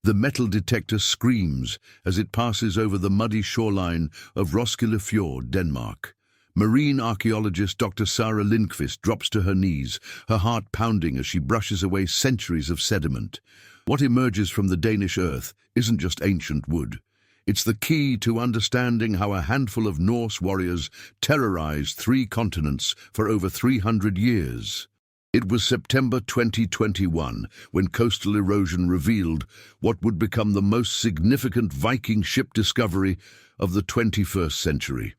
The metal detector screams as it passes over the muddy shoreline of Roskilde Fjord, Denmark. Marine archaeologist Dr. Sara Lindqvist drops to her knees, her heart pounding as she brushes away centuries of sediment. What emerges from the Danish earth isn't just ancient wood. It's the key to understanding how a handful of Norse warriors terrorized 3 continents for over 300 years. It was September 2021 when coastal erosion revealed what would become the most significant Viking ship discovery of the 21st century.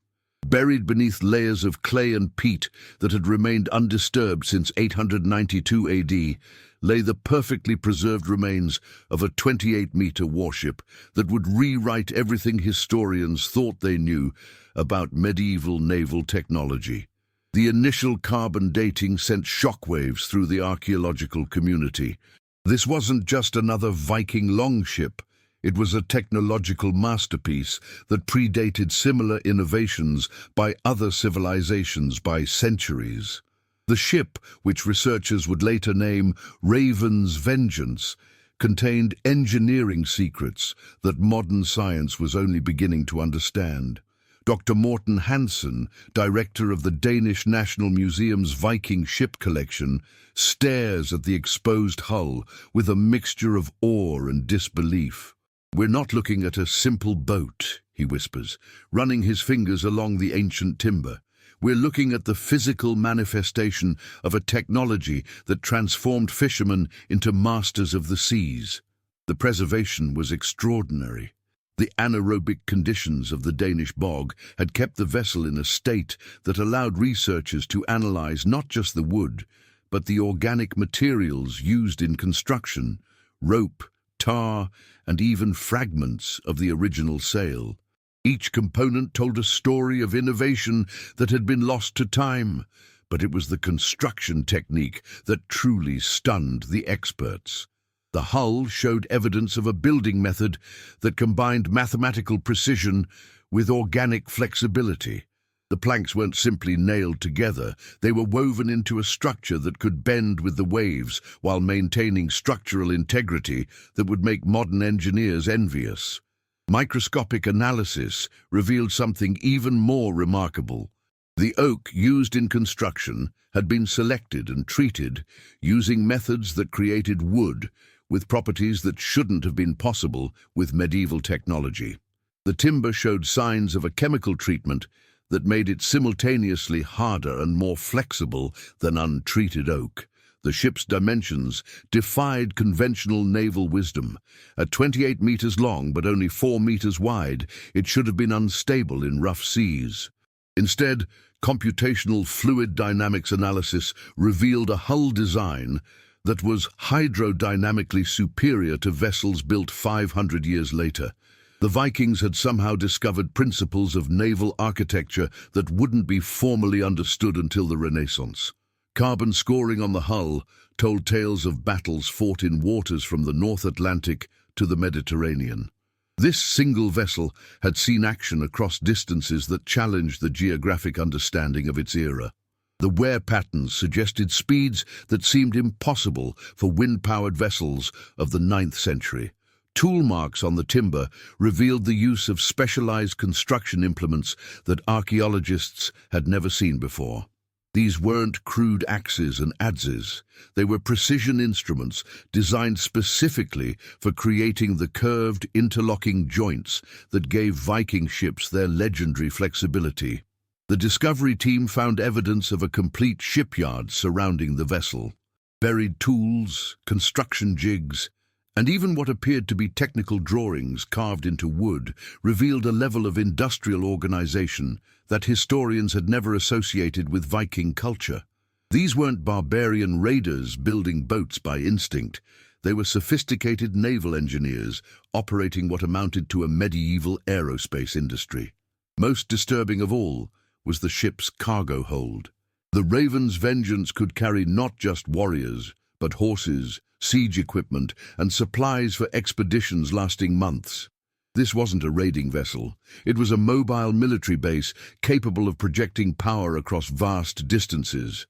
Buried beneath layers of clay and peat that had remained undisturbed since 892 AD, lay the perfectly preserved remains of a 28-meter warship that would rewrite everything historians thought they knew about medieval naval technology. The initial carbon dating sent shockwaves through the archaeological community. This wasn't just another Viking longship. It was a technological masterpiece that predated similar innovations by other civilizations by centuries. The ship, which researchers would later name Raven's Vengeance, contained engineering secrets that modern science was only beginning to understand. Dr. Morten Hansen, director of the Danish National Museum's Viking ship collection, stares at the exposed hull with a mixture of awe and disbelief. "We're not looking at a simple boat," he whispers, running his fingers along the ancient timber. "We're looking at the physical manifestation of a technology that transformed fishermen into masters of the seas." The preservation was extraordinary. The anaerobic conditions of the Danish bog had kept the vessel in a state that allowed researchers to analyze not just the wood, but the organic materials used in construction, rope, tar, and even fragments of the original sail. Each component told a story of innovation that had been lost to time, but it was the construction technique that truly stunned the experts. The hull showed evidence of a building method that combined mathematical precision with organic flexibility. The planks weren't simply nailed together, they were woven into a structure that could bend with the waves while maintaining structural integrity that would make modern engineers envious. Microscopic analysis revealed something even more remarkable. The oak used in construction had been selected and treated using methods that created wood with properties that shouldn't have been possible with medieval technology. The timber showed signs of a chemical treatment that made it simultaneously harder and more flexible than untreated oak. The ship's dimensions defied conventional naval wisdom. At 28 meters long but only 4 meters wide, it should have been unstable in rough seas. Instead, computational fluid dynamics analysis revealed a hull design that was hydrodynamically superior to vessels built 500 years later. The Vikings had somehow discovered principles of naval architecture that wouldn't be formally understood until the Renaissance. Carbon scoring on the hull told tales of battles fought in waters from the North Atlantic to the Mediterranean. This single vessel had seen action across distances that challenged the geographic understanding of its era. The wear patterns suggested speeds that seemed impossible for wind-powered vessels of the 9th century. Tool marks on the timber revealed the use of specialized construction implements that archaeologists had never seen before. These weren't crude axes and adzes. They were precision instruments designed specifically for creating the curved, interlocking joints that gave Viking ships their legendary flexibility. The discovery team found evidence of a complete shipyard surrounding the vessel. Buried tools, construction jigs, and even what appeared to be technical drawings carved into wood revealed a level of industrial organization that historians had never associated with Viking culture. These weren't barbarian raiders building boats by instinct. They were sophisticated naval engineers operating what amounted to a medieval aerospace industry. Most disturbing of all was the ship's cargo hold. The Raven's Vengeance could carry not just warriors, but horses, siege equipment, and supplies for expeditions lasting months. This wasn't a raiding vessel. It was a mobile military base capable of projecting power across vast distances.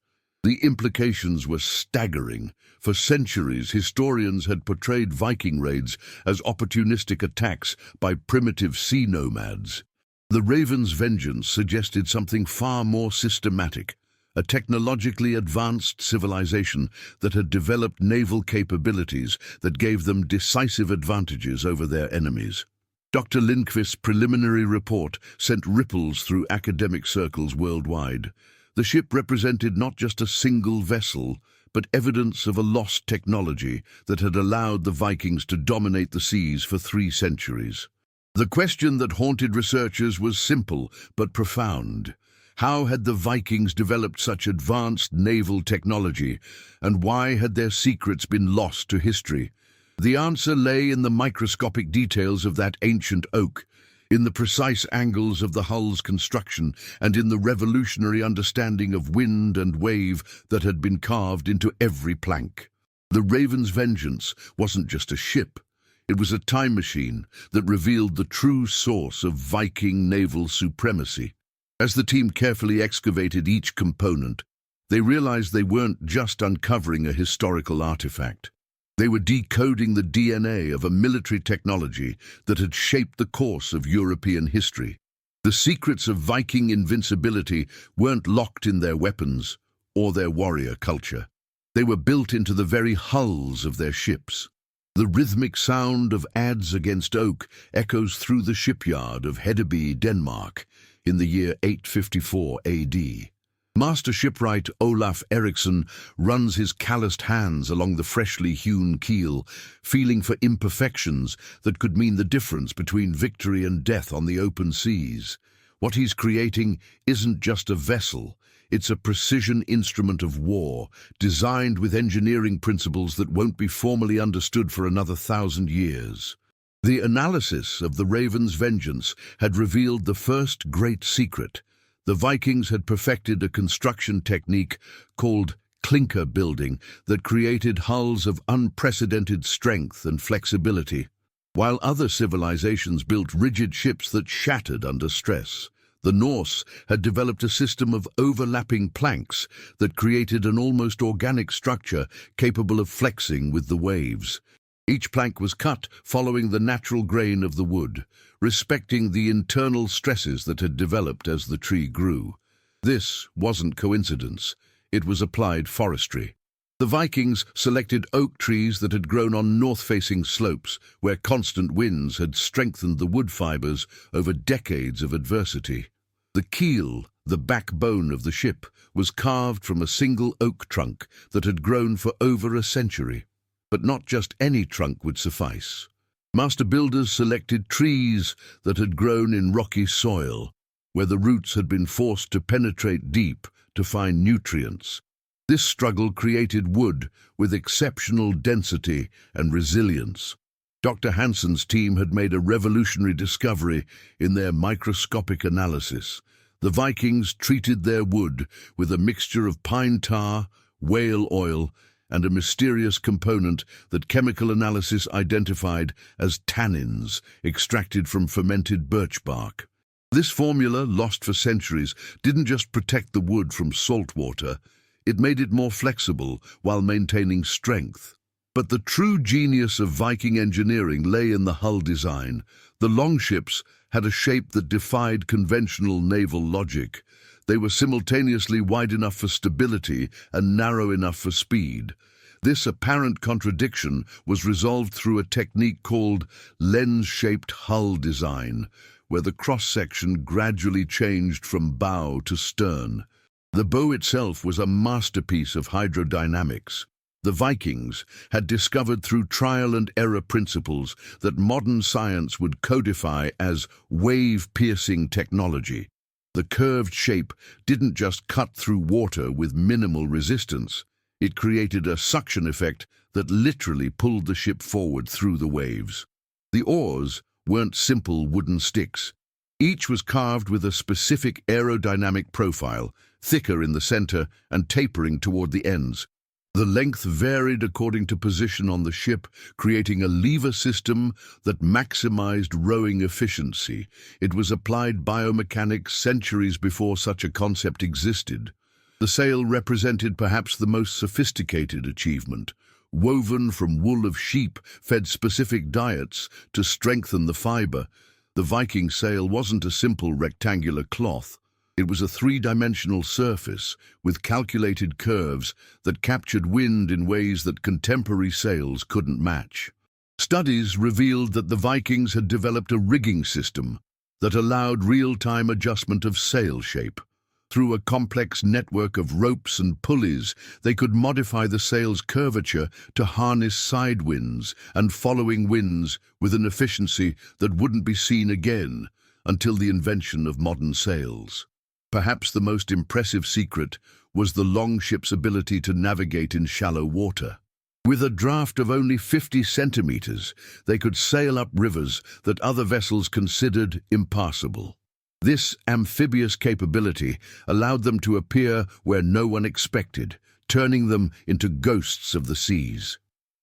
The implications were staggering. For centuries, historians had portrayed Viking raids as opportunistic attacks by primitive sea nomads. The Raven's vengeance suggested something far more systematic, a technologically advanced civilization that had developed naval capabilities that gave them decisive advantages over their enemies. Dr. Lindqvist's preliminary report sent ripples through academic circles worldwide. The ship represented not just a single vessel, but evidence of a lost technology that had allowed the Vikings to dominate the seas for 3 centuries. The question that haunted researchers was simple but profound. How had the Vikings developed such advanced naval technology, and why had their secrets been lost to history? The answer lay in the microscopic details of that ancient oak, in the precise angles of the hull's construction, and in the revolutionary understanding of wind and wave that had been carved into every plank. The Raven's vengeance wasn't just a ship. It was a time machine that revealed the true source of Viking naval supremacy. As the team carefully excavated each component, they realized they weren't just uncovering a historical artifact. They were decoding the DNA of a military technology that had shaped the course of European history. The secrets of Viking invincibility weren't locked in their weapons or their warrior culture. They were built into the very hulls of their ships. The rhythmic sound of adze against oak echoes through the shipyard of Hedeby, Denmark, in the year 854 AD. Master shipwright Olaf Eriksson runs his calloused hands along the freshly hewn keel, feeling for imperfections that could mean the difference between victory and death on the open seas. What he's creating isn't just a vessel, it's a precision instrument of war, designed with engineering principles that won't be formally understood for another 1,000 years. The analysis of the Raven's vengeance had revealed the first great secret. The Vikings had perfected a construction technique called clinker building that created hulls of unprecedented strength and flexibility. While other civilizations built rigid ships that shattered under stress, the Norse had developed a system of overlapping planks that created an almost organic structure capable of flexing with the waves. Each plank was cut following the natural grain of the wood, respecting the internal stresses that had developed as the tree grew. This wasn't coincidence, it was applied forestry. The Vikings selected oak trees that had grown on north-facing slopes, where constant winds had strengthened the wood fibers over decades of adversity. The keel, the backbone of the ship, was carved from a single oak trunk that had grown for over a century. But not just any trunk would suffice. Master builders selected trees that had grown in rocky soil, where the roots had been forced to penetrate deep to find nutrients. This struggle created wood with exceptional density and resilience. Dr. Hansen's team had made a revolutionary discovery in their microscopic analysis. The Vikings treated their wood with a mixture of pine tar, whale oil, and a mysterious component that chemical analysis identified as tannins extracted from fermented birch bark. This formula, lost for centuries, didn't just protect the wood from salt water, it made it more flexible while maintaining strength. But the true genius of Viking engineering lay in the hull design. The longships had a shape that defied conventional naval logic. They were simultaneously wide enough for stability and narrow enough for speed. This apparent contradiction was resolved through a technique called lens-shaped hull design, where the cross-section gradually changed from bow to stern. The bow itself was a masterpiece of hydrodynamics. The Vikings had discovered through trial and error principles that modern science would codify as wave-piercing technology. The curved shape didn't just cut through water with minimal resistance. It created a suction effect that literally pulled the ship forward through the waves. The oars weren't simple wooden sticks. Each was carved with a specific aerodynamic profile, thicker in the center and tapering toward the ends. The length varied according to position on the ship, creating a lever system that maximized rowing efficiency. It was applied biomechanics centuries before such a concept existed. The sail represented perhaps the most sophisticated achievement, woven from wool of sheep fed specific diets to strengthen the fiber. The Viking sail wasn't a simple rectangular cloth. It was a three-dimensional surface with calculated curves that captured wind in ways that contemporary sails couldn't match. Studies revealed that the Vikings had developed a rigging system that allowed real-time adjustment of sail shape. Through a complex network of ropes and pulleys, they could modify the sail's curvature to harness side winds and following winds with an efficiency that wouldn't be seen again until the invention of modern sails. Perhaps the most impressive secret was the longship's ability to navigate in shallow water. With a draft of only 50 centimeters, they could sail up rivers that other vessels considered impassable. This amphibious capability allowed them to appear where no one expected, turning them into ghosts of the seas.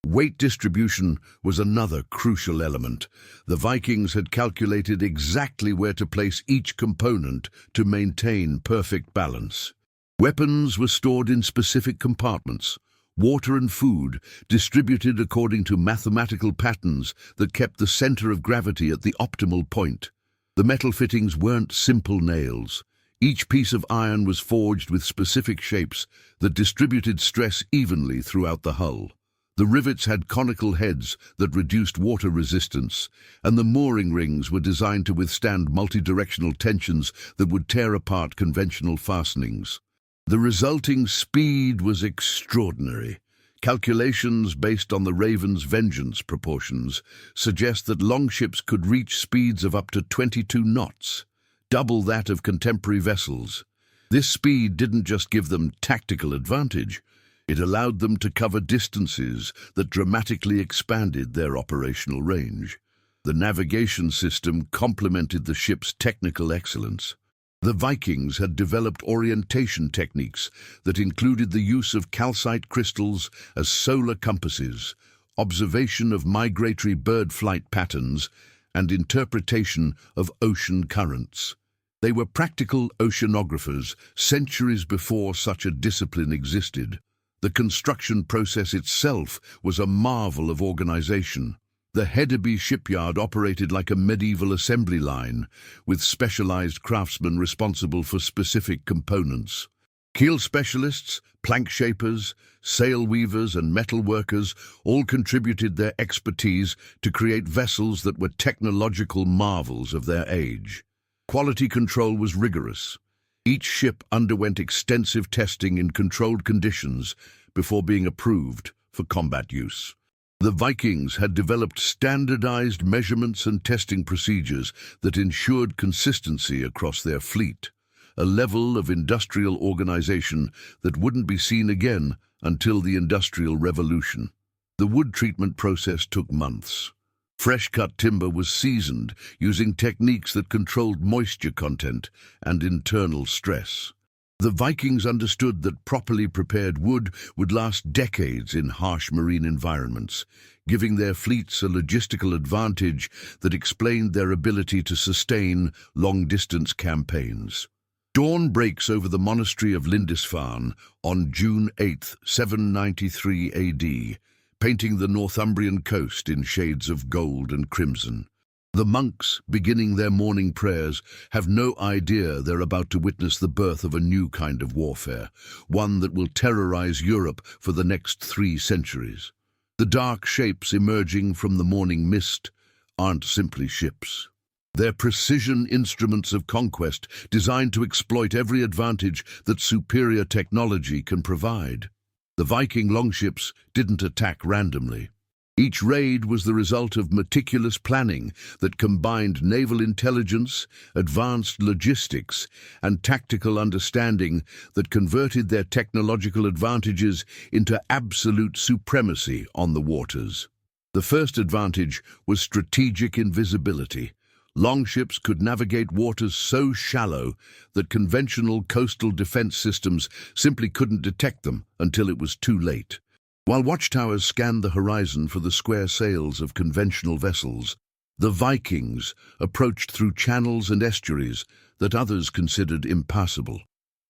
Weight distribution was another crucial element. The Vikings had calculated exactly where to place each component to maintain perfect balance. Weapons were stored in specific compartments. Water and food distributed according to mathematical patterns that kept the center of gravity at the optimal point. The metal fittings weren't simple nails. Each piece of iron was forged with specific shapes that distributed stress evenly throughout the hull. The rivets had conical heads that reduced water resistance, and the mooring rings were designed to withstand multidirectional tensions that would tear apart conventional fastenings. The resulting speed was extraordinary. Calculations based on the Raven's Vengeance proportions suggest that longships could reach speeds of up to 22 knots, double that of contemporary vessels. This speed didn't just give them tactical advantage, it allowed them to cover distances that dramatically expanded their operational range. The navigation system complemented the ship's technical excellence. The Vikings had developed orientation techniques that included the use of calcite crystals as solar compasses, observation of migratory bird flight patterns, and interpretation of ocean currents. They were practical oceanographers centuries before such a discipline existed. The construction process itself was a marvel of organization. The Hedeby shipyard operated like a medieval assembly line, with specialized craftsmen responsible for specific components. Keel specialists, plank shapers, sail weavers, and metal workers all contributed their expertise to create vessels that were technological marvels of their age. Quality control was rigorous. Each ship underwent extensive testing in controlled conditions before being approved for combat use. The Vikings had developed standardized measurements and testing procedures that ensured consistency across their fleet, a level of industrial organization that wouldn't be seen again until the Industrial Revolution. The wood treatment process took months. Fresh-cut timber was seasoned using techniques that controlled moisture content and internal stress. The Vikings understood that properly prepared wood would last decades in harsh marine environments, giving their fleets a logistical advantage that explained their ability to sustain long-distance campaigns. Dawn breaks over the monastery of Lindisfarne on June 8, 793 AD, painting the Northumbrian coast in shades of gold and crimson. The monks, beginning their morning prayers, have no idea they're about to witness the birth of a new kind of warfare, one that will terrorize Europe for the next 3 centuries. The dark shapes emerging from the morning mist aren't simply ships. They're precision instruments of conquest designed to exploit every advantage that superior technology can provide. The Viking longships didn't attack randomly. Each raid was the result of meticulous planning that combined naval intelligence, advanced logistics, and tactical understanding that converted their technological advantages into absolute supremacy on the waters. The first advantage was strategic invisibility. Longships could navigate waters so shallow that conventional coastal defense systems simply couldn't detect them until it was too late. While watchtowers scanned the horizon for the square sails of conventional vessels, the Vikings approached through channels and estuaries that others considered impassable.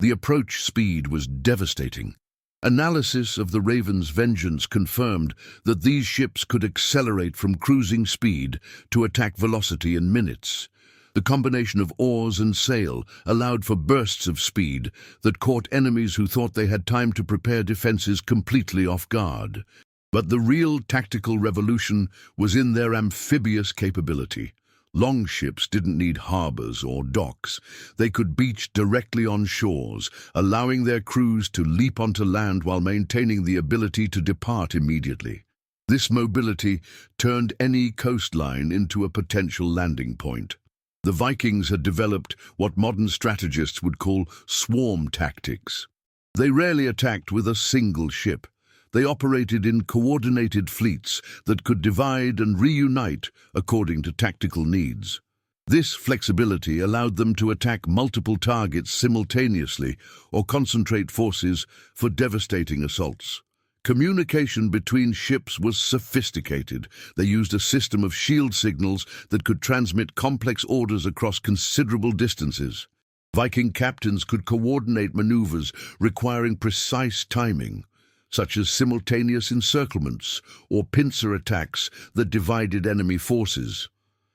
The approach speed was devastating. Analysis of the Raven's Vengeance confirmed that these ships could accelerate from cruising speed to attack velocity in minutes. The combination of oars and sail allowed for bursts of speed that caught enemies who thought they had time to prepare defenses completely off guard. But the real tactical revolution was in their amphibious capability. Longships didn't need harbors or docks. They could beach directly on shores, allowing their crews to leap onto land while maintaining the ability to depart immediately. This mobility turned any coastline into a potential landing point. The Vikings had developed what modern strategists would call swarm tactics. They rarely attacked with a single ship. They operated in coordinated fleets that could divide and reunite according to tactical needs. This flexibility allowed them to attack multiple targets simultaneously or concentrate forces for devastating assaults. Communication between ships was sophisticated. They used a system of shield signals that could transmit complex orders across considerable distances. Viking captains could coordinate maneuvers requiring precise timing, such as simultaneous encirclements or pincer attacks that divided enemy forces.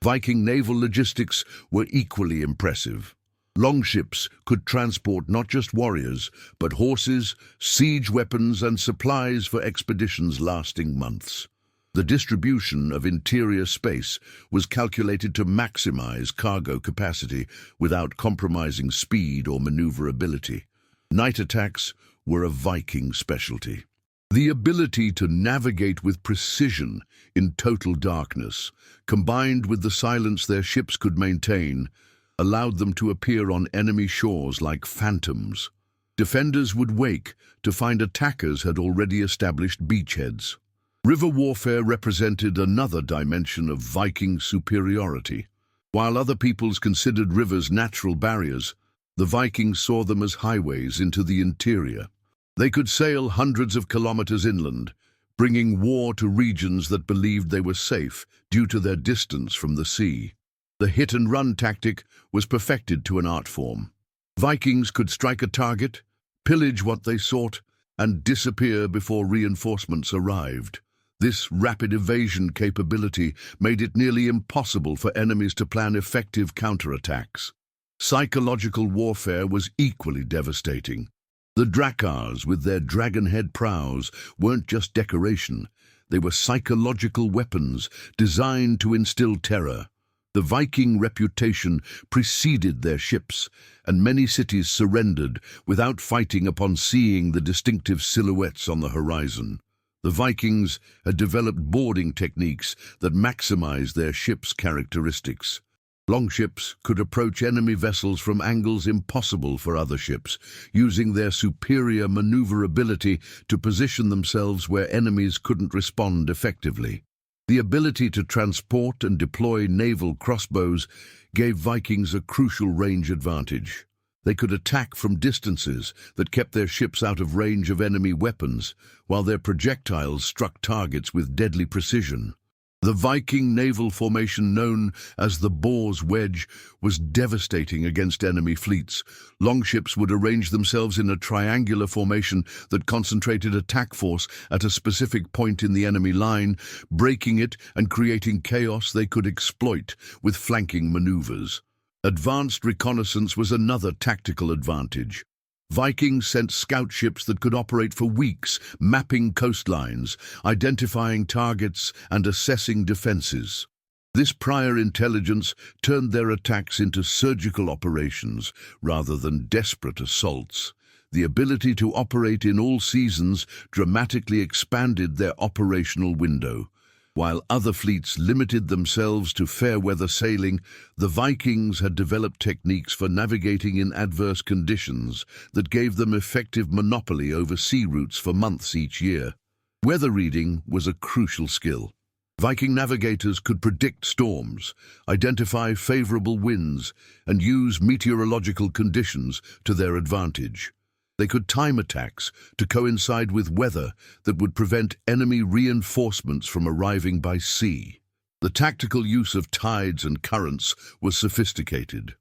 Viking naval logistics were equally impressive. Longships could transport not just warriors, but horses, siege weapons, and supplies for expeditions lasting months. The distribution of interior space was calculated to maximize cargo capacity without compromising speed or maneuverability. Night attacks were a Viking specialty. The ability to navigate with precision in total darkness, combined with the silence their ships could maintain, allowed them to appear on enemy shores like phantoms. Defenders would wake to find attackers had already established beachheads. River warfare represented another dimension of Viking superiority. While other peoples considered rivers natural barriers, the Vikings saw them as highways into the interior. They could sail hundreds of kilometers inland, bringing war to regions that believed they were safe due to their distance from the sea. The hit-and-run tactic was perfected to an art form. Vikings could strike a target, pillage what they sought, and disappear before reinforcements arrived. This rapid evasion capability made it nearly impossible for enemies to plan effective counterattacks. Psychological warfare was equally devastating. The Drakars, with their dragon-head prows, weren't just decoration. They were psychological weapons designed to instill terror. The Viking reputation preceded their ships, and many cities surrendered without fighting upon seeing the distinctive silhouettes on the horizon. The Vikings had developed boarding techniques that maximized their ships' characteristics. Longships could approach enemy vessels from angles impossible for other ships, using their superior maneuverability to position themselves where enemies couldn't respond effectively. The ability to transport and deploy naval crossbows gave Vikings a crucial range advantage. They could attack from distances that kept their ships out of range of enemy weapons, while their projectiles struck targets with deadly precision. The Viking naval formation known as the Boar's Wedge was devastating against enemy fleets. Longships would arrange themselves in a triangular formation that concentrated attack force at a specific point in the enemy line, breaking it and creating chaos they could exploit with flanking maneuvers. Advanced reconnaissance was another tactical advantage. Vikings sent scout ships that could operate for weeks, mapping coastlines, identifying targets, and assessing defenses. This prior intelligence turned their attacks into surgical operations rather than desperate assaults. The ability to operate in all seasons dramatically expanded their operational window. While other fleets limited themselves to fair-weather sailing, the Vikings had developed techniques for navigating in adverse conditions that gave them effective monopoly over sea routes for months each year. Weather reading was a crucial skill. Viking navigators could predict storms, identify favorable winds, and use meteorological conditions to their advantage. They could time attacks to coincide with weather that would prevent enemy reinforcements from arriving by sea. The tactical use of tides and currents was sophisticated.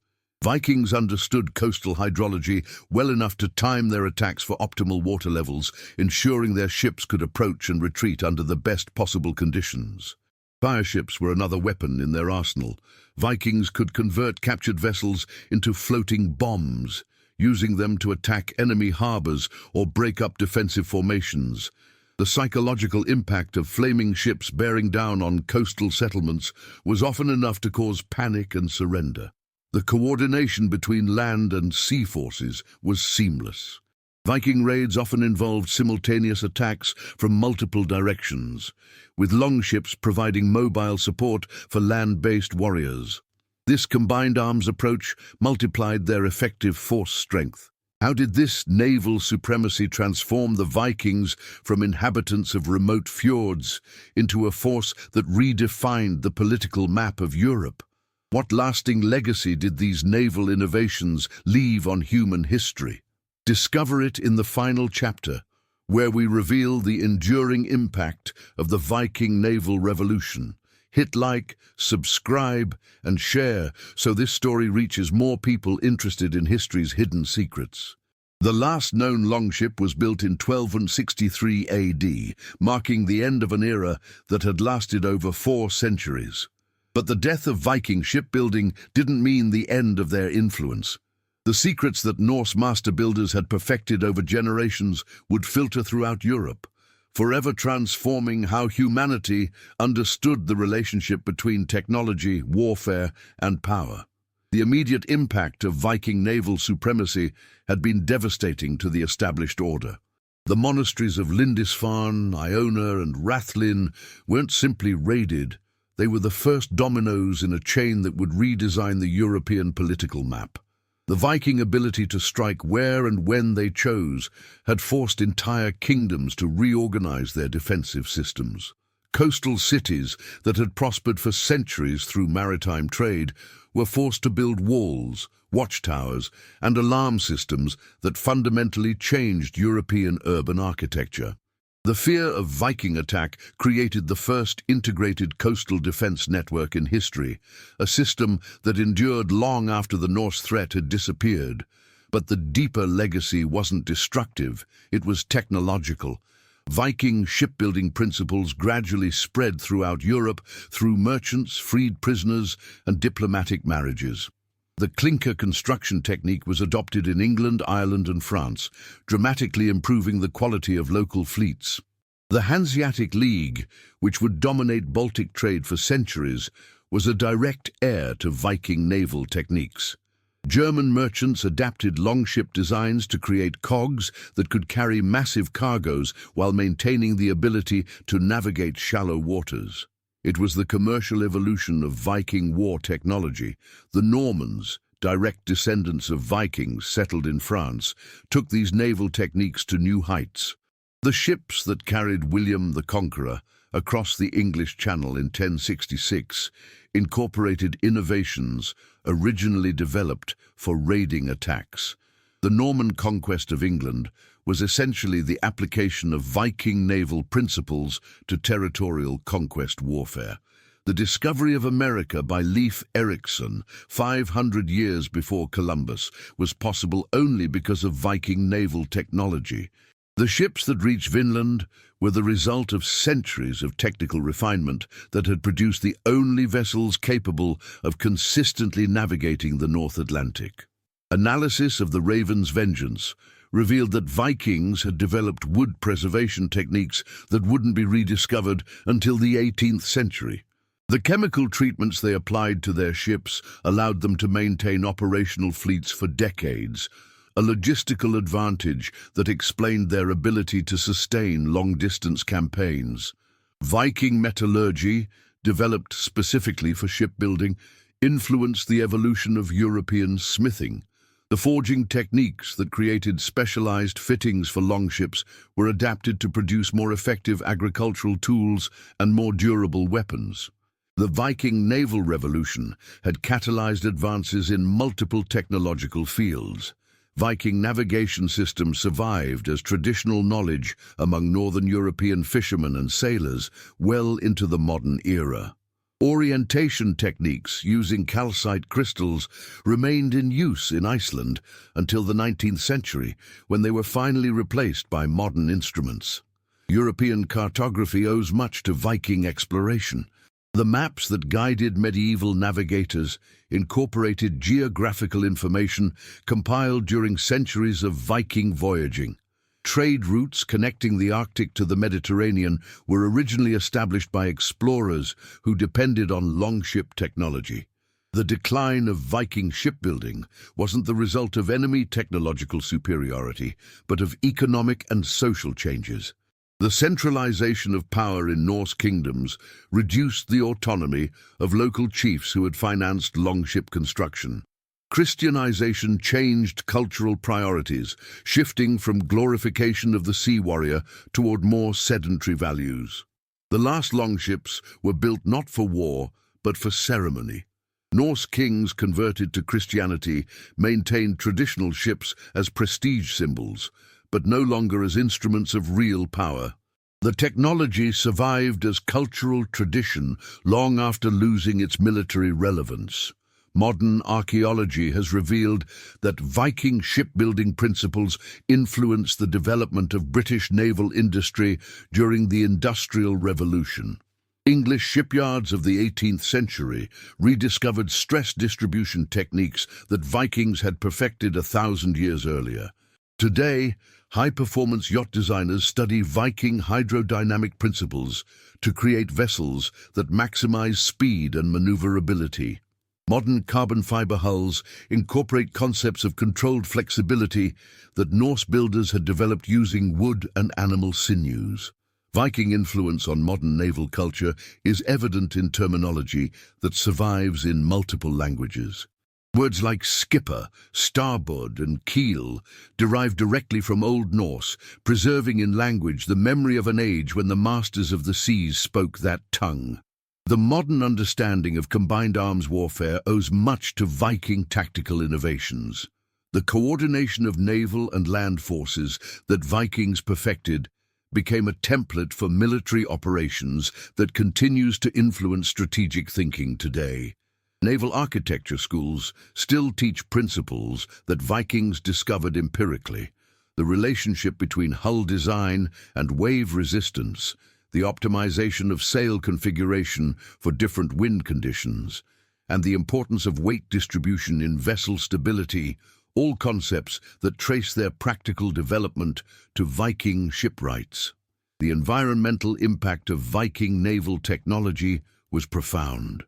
Vikings understood coastal hydrology well enough to time their attacks for optimal water levels, ensuring their ships could approach and retreat under the best possible conditions. Fireships were another weapon in their arsenal. Vikings could convert captured vessels into floating bombs, using them to attack enemy harbors or break up defensive formations. The psychological impact of flaming ships bearing down on coastal settlements was often enough to cause panic and surrender. The coordination between land and sea forces was seamless. Viking raids often involved simultaneous attacks from multiple directions, with longships providing mobile support for land-based warriors. This combined arms approach multiplied their effective force strength. How did this naval supremacy transform the Vikings from inhabitants of remote fjords into a force that redefined the political map of Europe? What lasting legacy did these naval innovations leave on human history? Discover it in the final chapter, where we reveal the enduring impact of the Viking naval revolution. Hit like, subscribe, and share so this story reaches more people interested in history's hidden secrets. The last known longship was built in 1263 AD, marking the end of an era that had lasted over 4 centuries. But the death of Viking shipbuilding didn't mean the end of their influence. The secrets that Norse master builders had perfected over generations would filter throughout Europe, forever transforming how humanity understood the relationship between technology, warfare, and power. The immediate impact of Viking naval supremacy had been devastating to the established order. The monasteries of Lindisfarne, Iona, and Rathlin weren't simply raided. They were the first dominoes in a chain that would redesign the European political map. The Viking ability to strike where and when they chose had forced entire kingdoms to reorganize their defensive systems. Coastal cities that had prospered for centuries through maritime trade were forced to build walls, watchtowers, and alarm systems that fundamentally changed European urban architecture. The fear of Viking attack created the first integrated coastal defense network in history, a system that endured long after the Norse threat had disappeared. But the deeper legacy wasn't destructive, it was technological. Viking shipbuilding principles gradually spread throughout Europe through merchants, freed prisoners, and diplomatic marriages. The clinker construction technique was adopted in England, Ireland, and France, dramatically improving the quality of local fleets. The Hanseatic League, which would dominate Baltic trade for centuries, was a direct heir to Viking naval techniques. German merchants adapted longship designs to create cogs that could carry massive cargoes while maintaining the ability to navigate shallow waters. It was the commercial evolution of Viking war technology. The Normans, direct descendants of Vikings settled in France, took these naval techniques to new heights. The ships that carried William the Conqueror across the English Channel in 1066 incorporated innovations originally developed for raiding attacks. The Norman conquest of England was essentially the application of Viking naval principles to territorial conquest warfare. The discovery of America by Leif Erikson 500 years before Columbus was possible only because of Viking naval technology. The ships that reached Vinland were the result of centuries of technical refinement that had produced the only vessels capable of consistently navigating the North Atlantic. Analysis of the Raven's Vengeance revealed that Vikings had developed wood preservation techniques that wouldn't be rediscovered until the 18th century. The chemical treatments they applied to their ships allowed them to maintain operational fleets for decades, a logistical advantage that explained their ability to sustain long-distance campaigns. Viking metallurgy, developed specifically for shipbuilding, influenced the evolution of European smithing. The forging techniques that created specialized fittings for longships were adapted to produce more effective agricultural tools and more durable weapons. The Viking naval revolution had catalyzed advances in multiple technological fields. Viking navigation systems survived as traditional knowledge among Northern European fishermen and sailors well into the modern era. Orientation techniques using calcite crystals remained in use in Iceland until the 19th century, when they were finally replaced by modern instruments. European cartography owes much to Viking exploration. The maps that guided medieval navigators incorporated geographical information compiled during centuries of Viking voyaging. Trade routes connecting the Arctic to the Mediterranean were originally established by explorers who depended on longship technology. The decline of Viking shipbuilding wasn't the result of enemy technological superiority, but of economic and social changes. The centralization of power in Norse kingdoms reduced the autonomy of local chiefs who had financed longship construction. Christianization changed cultural priorities, shifting from glorification of the sea warrior toward more sedentary values. The last longships were built not for war, but for ceremony. Norse kings converted to Christianity maintained traditional ships as prestige symbols, but no longer as instruments of real power. The technology survived as cultural tradition long after losing its military relevance. Modern archaeology has revealed that Viking shipbuilding principles influenced the development of British naval industry during the Industrial Revolution. English shipyards of the 18th century rediscovered stress distribution techniques that Vikings had perfected 1,000 years earlier. Today, high-performance yacht designers study Viking hydrodynamic principles to create vessels that maximize speed and maneuverability. Modern carbon fiber hulls incorporate concepts of controlled flexibility that Norse builders had developed using wood and animal sinews. Viking influence on modern naval culture is evident in terminology that survives in multiple languages. Words like skipper, starboard, and keel derive directly from Old Norse, preserving in language the memory of an age when the masters of the seas spoke that tongue. The modern understanding of combined arms warfare owes much to Viking tactical innovations. The coordination of naval and land forces that Vikings perfected became a template for military operations that continues to influence strategic thinking today. Naval architecture schools still teach principles that Vikings discovered empirically: the relationship between hull design and wave resistance, the optimization of sail configuration for different wind conditions, and the importance of weight distribution in vessel stability, all concepts that trace their practical development to Viking shipwrights. The environmental impact of Viking naval technology was profound.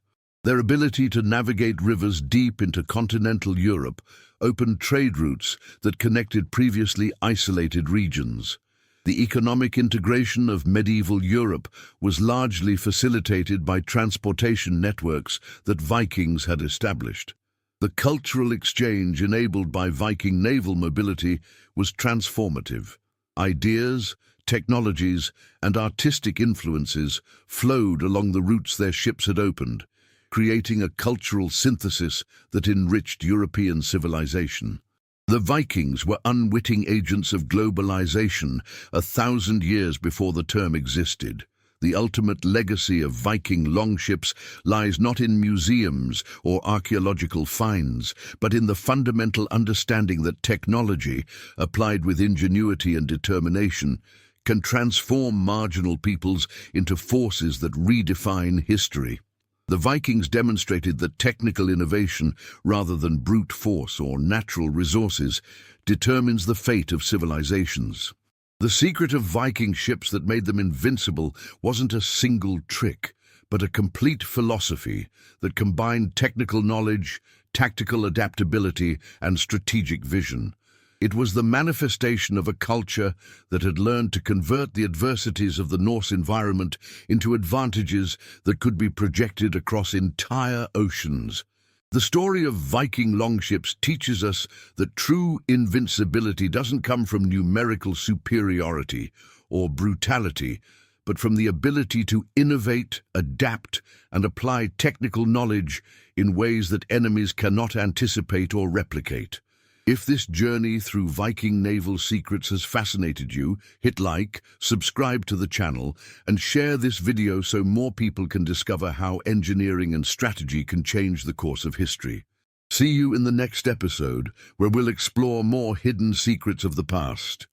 Their ability to navigate rivers deep into continental Europe opened trade routes that connected previously isolated regions. The economic integration of medieval Europe was largely facilitated by transportation networks that Vikings had established. The cultural exchange enabled by Viking naval mobility was transformative. Ideas, technologies, and artistic influences flowed along the routes their ships had opened, creating a cultural synthesis that enriched European civilization. The Vikings were unwitting agents of globalization 1,000 years before the term existed. The ultimate legacy of Viking longships lies not in museums or archaeological finds, but in the fundamental understanding that technology, applied with ingenuity and determination, can transform marginal peoples into forces that redefine history. The Vikings demonstrated that technical innovation, rather than brute force or natural resources, determines the fate of civilizations. The secret of Viking ships that made them invincible wasn't a single trick, but a complete philosophy that combined technical knowledge, tactical adaptability, and strategic vision. It was the manifestation of a culture that had learned to convert the adversities of the Norse environment into advantages that could be projected across entire oceans. The story of Viking longships teaches us that true invincibility doesn't come from numerical superiority or brutality, but from the ability to innovate, adapt, and apply technical knowledge in ways that enemies cannot anticipate or replicate. If this journey through Viking naval secrets has fascinated you, hit like, subscribe to the channel, and share this video so more people can discover how engineering and strategy can change the course of history. See you in the next episode, where we'll explore more hidden secrets of the past.